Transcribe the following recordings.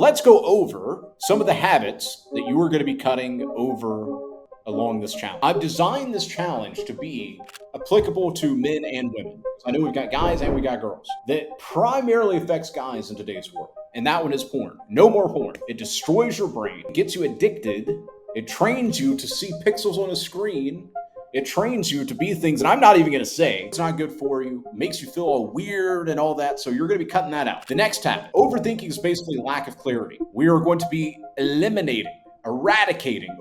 Let's go over some of the habits that you are going to be cutting over along this challenge. I've designed this challenge to be applicable to men and women. I know we've got guys and we got girls. That primarily affects guys in today's world. And that one is porn. No more porn. It destroys your brain, gets you addicted. It trains you to see pixels on a screen. It trains you to be things that I'm not even going to say. It's not good for you. Makes you feel all weird and all that. So you're going to be cutting that out. The next habit, overthinking is basically lack of clarity. We are going to be eradicating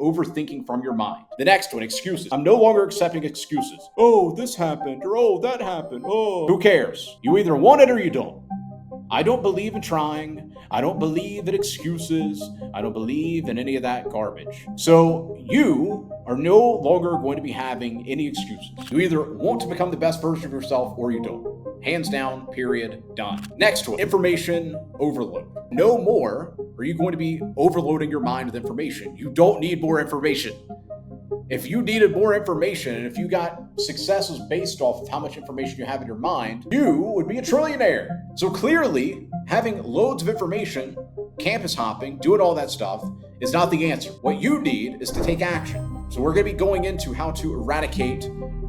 overthinking from your mind. The next one, excuses. I'm no longer accepting excuses. Oh, this happened, or oh, that happened. Oh, who cares? You either want it or you don't. I don't believe in trying. I don't believe in excuses. I don't believe in any of that garbage. So you are no longer going to be having any excuses. You either want to become the best version of yourself or you don't. Hands down, period, done. Next one, information overload. No more are you going to be overloading your mind with information. You don't need more information. If you needed more information and if you got successes based off of how much information you have in your mind, you would be a trillionaire. So clearly, having loads of information, campus hopping, doing all that stuff is not the answer. What you need is to take action. So we're going to be going into how to eradicate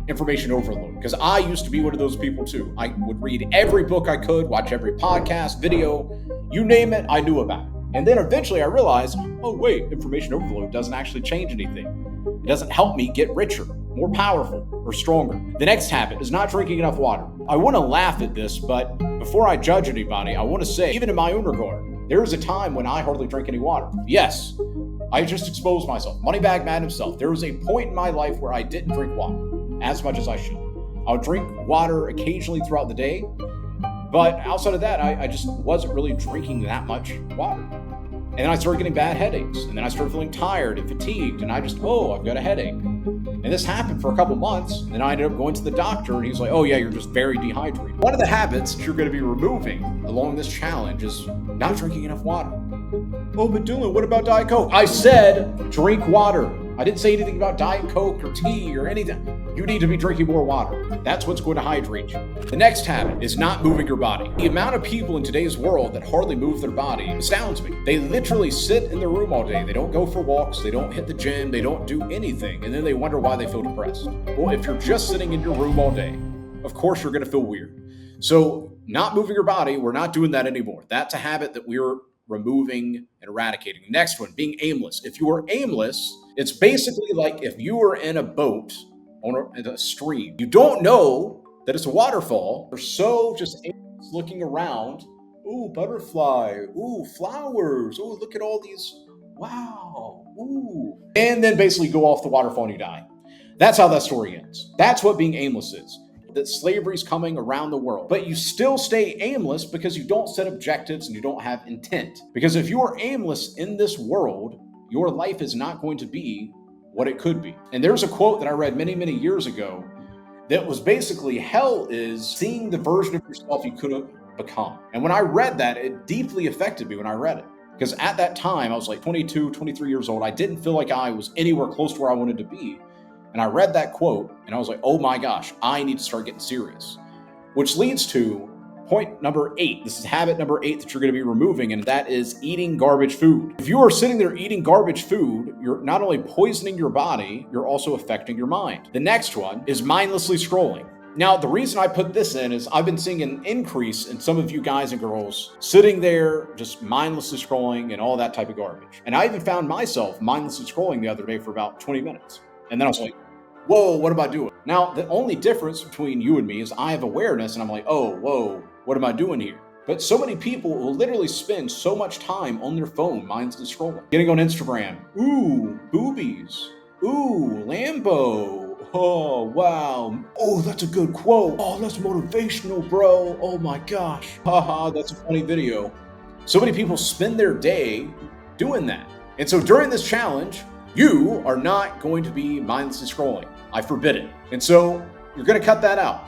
information overload. Because I used to be one of those people too. I would read every book I could, watch every podcast, video, you name it, I knew about it. And then eventually I realized, oh wait, information overload doesn't actually change anything. It doesn't help me get richer, more powerful, or stronger. The next habit is not drinking enough water. I want to laugh at this, but before I judge anybody, I want to say, even in my own regard, there was a time when I hardly drank any water. Yes, I just exposed myself. Moneybag Madden himself. There was a point in my life where I didn't drink water as much as I should. I would drink water occasionally throughout the day, but outside of that, I just wasn't really drinking that much water. And then I started getting bad headaches. And then I started feeling tired and fatigued. And I just, I've got a headache. And this happened for a couple months. And then I ended up going to the doctor and he's like, oh yeah, you're just very dehydrated. One of the habits that you're going to be removing along this challenge is not drinking enough water. Oh, but Dylan, what about Diet Coke? I said drink water. I didn't say anything about Diet Coke or tea or anything. You need to be drinking more water. That's what's going to hydrate you. The next habit is not moving your body. The amount of people in today's world that hardly move their body astounds me. They literally sit in their room all day. They don't go for walks. They don't hit the gym. They don't do anything. And then they wonder why they feel depressed. Well, if you're just sitting in your room all day, of course you're going to feel weird. So not moving your body, we're not doing that anymore. That's a habit that we're removing and eradicating. Next one, being aimless. If you are aimless, it's basically like if you were in a boat on a stream. You don't know that it's a waterfall. You're so just aimless looking around. Ooh, butterfly. Ooh, flowers. Ooh, look at all these. Wow. Ooh. And then basically go off the waterfall and you die. That's how that story ends. That's what being aimless is. That slavery's coming around the world. But you still stay aimless because you don't set objectives and you don't have intent. Because if you are aimless in this world, your life is not going to be what it could be. And there's a quote that I read many, many years ago that was basically, hell is seeing the version of yourself you could have become. And when I read that, it deeply affected me when I read it. Because at that time, I was like 22, 23 years old. I didn't feel like I was anywhere close to where I wanted to be. And I read that quote and I was like, oh my gosh, I need to start getting serious. Which leads to point number 8. This is habit number 8 that you're going to be removing, and that is eating garbage food. If you are sitting there eating garbage food, you're not only poisoning your body, you're also affecting your mind. The next one is mindlessly scrolling. Now, the reason I put this in is I've been seeing an increase in some of you guys and girls sitting there just mindlessly scrolling and all that type of garbage. And I even found myself mindlessly scrolling the other day for about 20 minutes. And then I was like, whoa, what am I doing? Now, the only difference between you and me is I have awareness and I'm like, oh, whoa, what am I doing here? But so many people will literally spend so much time on their phone, mindlessly scrolling. Getting on Instagram. Ooh, boobies. Ooh, Lambo. Oh, wow. Oh, that's a good quote. Oh, that's motivational, bro. Oh my gosh. Haha, that's a funny video. So many people spend their day doing that. And so during this challenge, you are not going to be mindlessly scrolling. I forbid it. And so you're going to cut that out.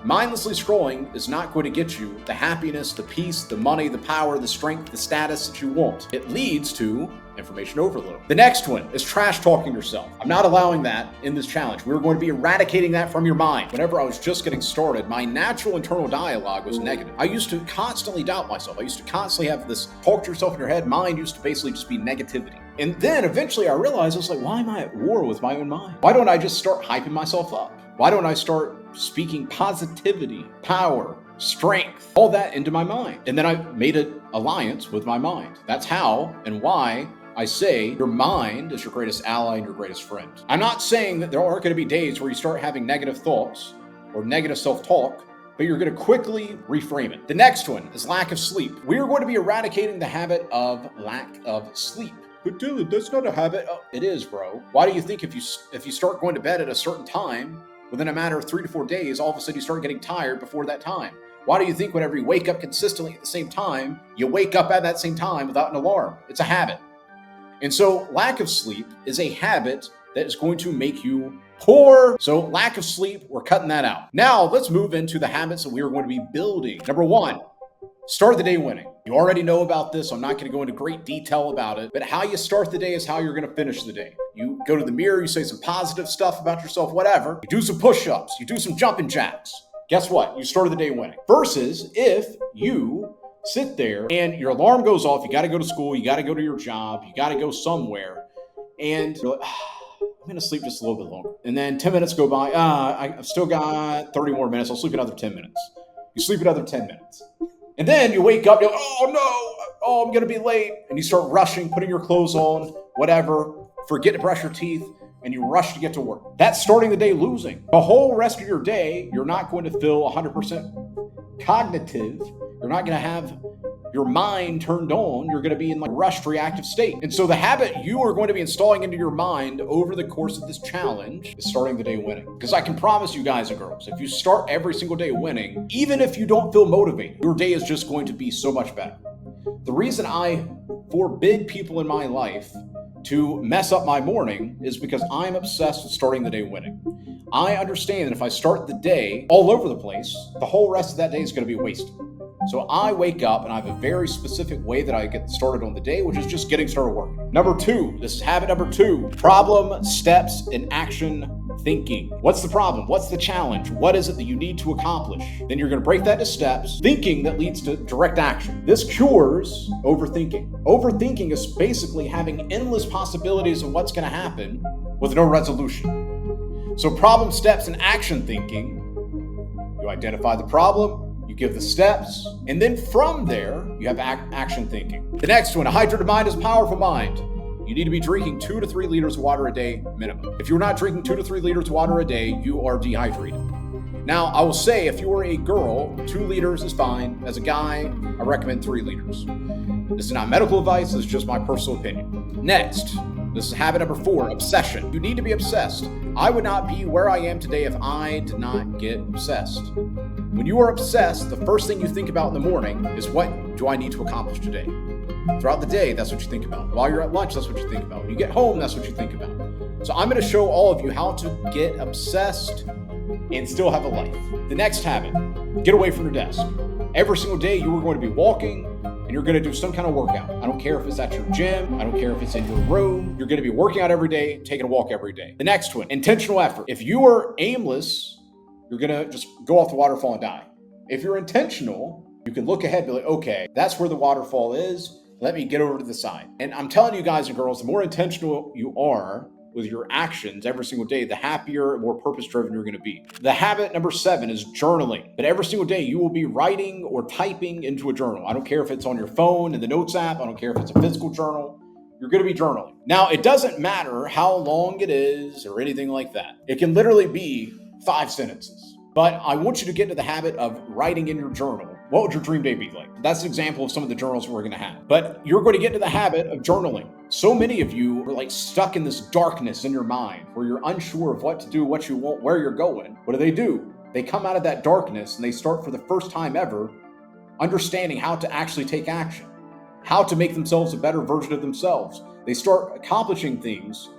Mindlessly scrolling is not going to get you the happiness, the peace, the money, the power, the strength, the status that you want. It leads to Information overload. The next one is trash talking yourself. I'm not allowing that in this challenge. We're going to be eradicating that from your mind. Whenever I was just getting started, my natural internal dialogue was negative. I used to constantly doubt myself. I used to constantly have this talk to yourself in your head. Mine used to basically just be negativity. And then eventually I realized, I was like, why am I at war with my own mind? Why don't I just start hyping myself up? Why don't I start speaking positivity, power, strength, all that into my mind? And then I made an alliance with my mind. That's how and why I say your mind is your greatest ally and your greatest friend. I'm not saying that there aren't going to be days where you start having negative thoughts or negative self-talk, but you're going to quickly reframe it. The next one is lack of sleep. We are going to be eradicating the habit of lack of sleep. But Dylan, that's not a habit. Oh, it is, bro. Why do you think if you start going to bed at a certain time, within a matter of 3 to 4 days, all of a sudden you start getting tired before that time? Why do you think whenever you wake up consistently at the same time, you wake up at that same time without an alarm? It's a habit. And so lack of sleep is a habit that is going to make you poor. So lack of sleep, we're cutting that out. Now let's move into the habits that we are going to be building. Number 1, start the day winning. You already know about this. So I'm not going to go into great detail about it, but how you start the day is how you're going to finish the day. You go to the mirror, you say some positive stuff about yourself, whatever. You do some push-ups, you do some jumping jacks. Guess what? You started the day winning. Versus if you sit there and your alarm goes off, you got to go to school, you got to go to your job, you got to go somewhere, and you're like, I'm going to sleep just a little bit longer. And then 10 minutes go by, I've still got 30 more minutes, I'll sleep another 10 minutes. You sleep another 10 minutes. And then you wake up, you're like, oh, I'm going to be late. And you start rushing, putting your clothes on, whatever, forget to brush your teeth, and you rush to get to work. That's starting the day losing. The whole rest of your day, you're not going to feel 100% cognitive. You're not going to have your mind turned on. You're going to be in like a rushed reactive state. And so the habit you are going to be installing into your mind over the course of this challenge is starting the day winning. Because I can promise you guys and girls, if you start every single day winning, even if you don't feel motivated, your day is just going to be so much better. The reason I forbid people in my life to mess up my morning is because I'm obsessed with starting the day winning. I understand that if I start the day all over the place, the whole rest of that day is going to be wasted. So I wake up and I have a very specific way that I get started on the day, which is just getting started working. Number 2, this is habit number 2, problem, steps, and action thinking. What's the problem? What's the challenge? What is it that you need to accomplish? Then you're going to break that into steps, thinking that leads to direct action. This cures overthinking. Overthinking is basically having endless possibilities of what's going to happen with no resolution. So problem, steps, and action thinking, you identify the problem, you give the steps, and then from there, you have action thinking. The next one, a hydrated mind is a powerful mind. You need to be drinking 2 to 3 liters of water a day minimum. If you're not drinking 2 to 3 liters of water a day, you are dehydrated. Now, I will say if you are a girl, 2 liters is fine. As a guy, I recommend 3 liters. This is not medical advice, this is just my personal opinion. Next, this is habit number 4, obsession. You need to be obsessed. I would not be where I am today if I did not get obsessed. When you are obsessed, the first thing you think about in the morning is what do I need to accomplish today? Throughout the day, that's what you think about. While you're at lunch, that's what you think about. When you get home, that's what you think about. So I'm going to show all of you how to get obsessed and still have a life. The next habit, get away from your desk. Every single day you are going to be walking and you're going to do some kind of workout. I don't care if it's at your gym. I don't care if it's in your room. You're going to be working out every day, taking a walk every day. The next one, intentional effort. If you are aimless, you're going to just go off the waterfall and die. If you're intentional, you can look ahead and be like, okay, that's where the waterfall is. Let me get over to the side. And I'm telling you guys and girls, the more intentional you are with your actions every single day, the happier, more purpose-driven you're going to be. The habit number 7 is journaling. But every single day you will be writing or typing into a journal. I don't care if it's on your phone in the Notes app. I don't care if it's a physical journal. You're going to be journaling. Now, it doesn't matter how long it is or anything like that. It can literally be 5 sentences. But I want you to get into the habit of writing in your journal. What would your dream day be like? That's an example of some of the journals we're going to have. But you're going to get into the habit of journaling. So many of you are like stuck in this darkness in your mind where you're unsure of what to do, what you want, where you're going. What do? They come out of that darkness and they start for the first time ever understanding how to actually take action, how to make themselves a better version of themselves. They start accomplishing things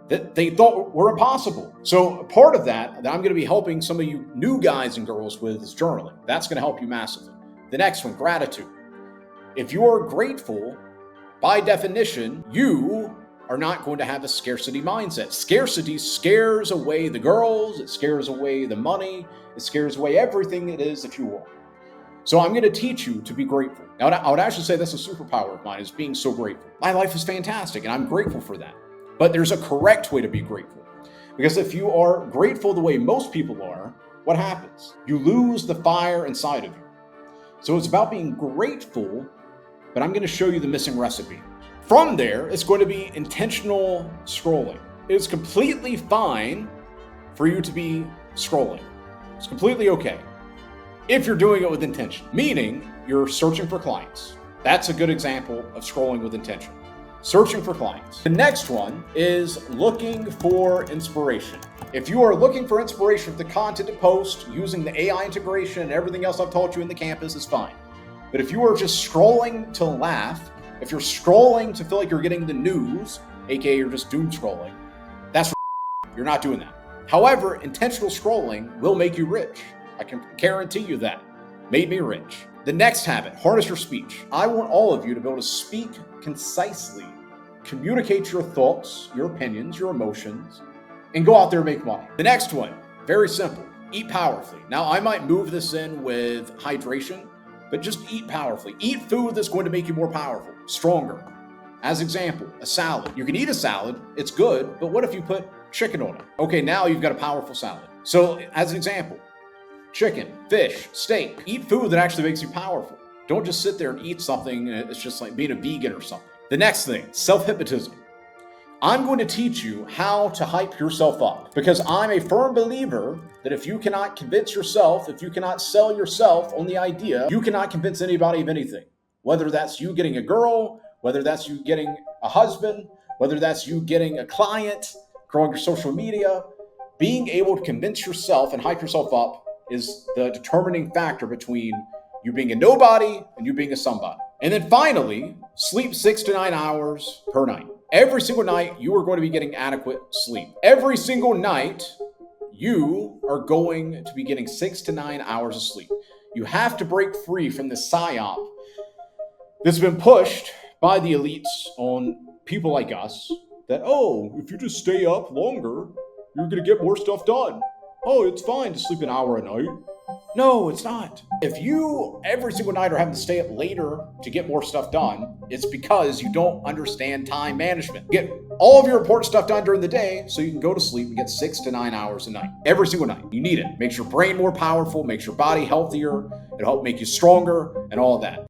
that they thought were impossible. So part of that I'm going to be helping some of you new guys and girls with is journaling. That's going to help you massively. The next one, gratitude. If you are grateful, By definition, you are not going to have a scarcity mindset. Scarcity scares away the girls, it scares away the money, it scares away everything it is that you want. So I'm going to teach you to be grateful. Now, I would actually say that's a superpower of mine, is being so grateful. My life is fantastic, and I'm grateful for that. But there's a correct way to be grateful. Because if you are grateful the way most people are, what happens? You lose the fire inside of you. So it's about being grateful, but I'm going to show you the missing recipe. From there, it's going to be intentional scrolling. It's completely fine for you to be scrolling. It's completely okay if you're doing it with intention, meaning you're searching for clients. That's a good example of scrolling with intention. Searching for clients. The next one is looking for inspiration. If you are looking for inspiration for the content to post using the AI integration and everything else I've taught you in the campus, is fine. But if you are just scrolling to laugh, if you're scrolling to feel like you're getting the news, aka you're just doom scrolling, that's you're not doing that. However, intentional scrolling will make you rich. I can guarantee you that. Made me rich. The next habit, harness your speech. I want all of you to be able to speak concisely, communicate your thoughts, your opinions, your emotions, and go out there and make money. The next one, very simple, eat powerfully. Now, I might move this in with hydration, but just eat powerfully. Eat food that's going to make you more powerful, stronger. As example, a salad. You can eat a salad, it's good, but what if you put chicken on it? Okay, now you've got a powerful salad. So, as an example, chicken, fish, steak. Eat food that actually makes you powerful. Don't just sit there and eat something it's just like being a vegan or something. The next thing, self-hypnotism. I'm going to teach you how to hype yourself up, because I'm a firm believer that if you cannot convince yourself, if you cannot sell yourself on the idea, you cannot convince anybody of anything. Whether that's you getting a girl, whether that's you getting a husband, whether that's you getting a client, growing your social media, being able to convince yourself and hype yourself up is the determining factor between you being a nobody and you being a somebody. And then finally, sleep 6 to 9 hours per night. Every single night, you are going to be getting adequate sleep. Every single night, you are going to be getting 6 to 9 hours of sleep. You have to break free from the psyop that's been pushed by the elites on people like us that, oh, if you just stay up longer, you're going to get more stuff done. Oh, it's fine to sleep an hour a night. No, it's not. If you every single night are having to stay up later to get more stuff done, it's because you don't understand time management. Get all of your important stuff done during the day so you can go to sleep and get 6 to 9 hours a night. Every single night. You need it. Makes your brain more powerful, makes your body healthier, it'll help make you stronger, and all of that.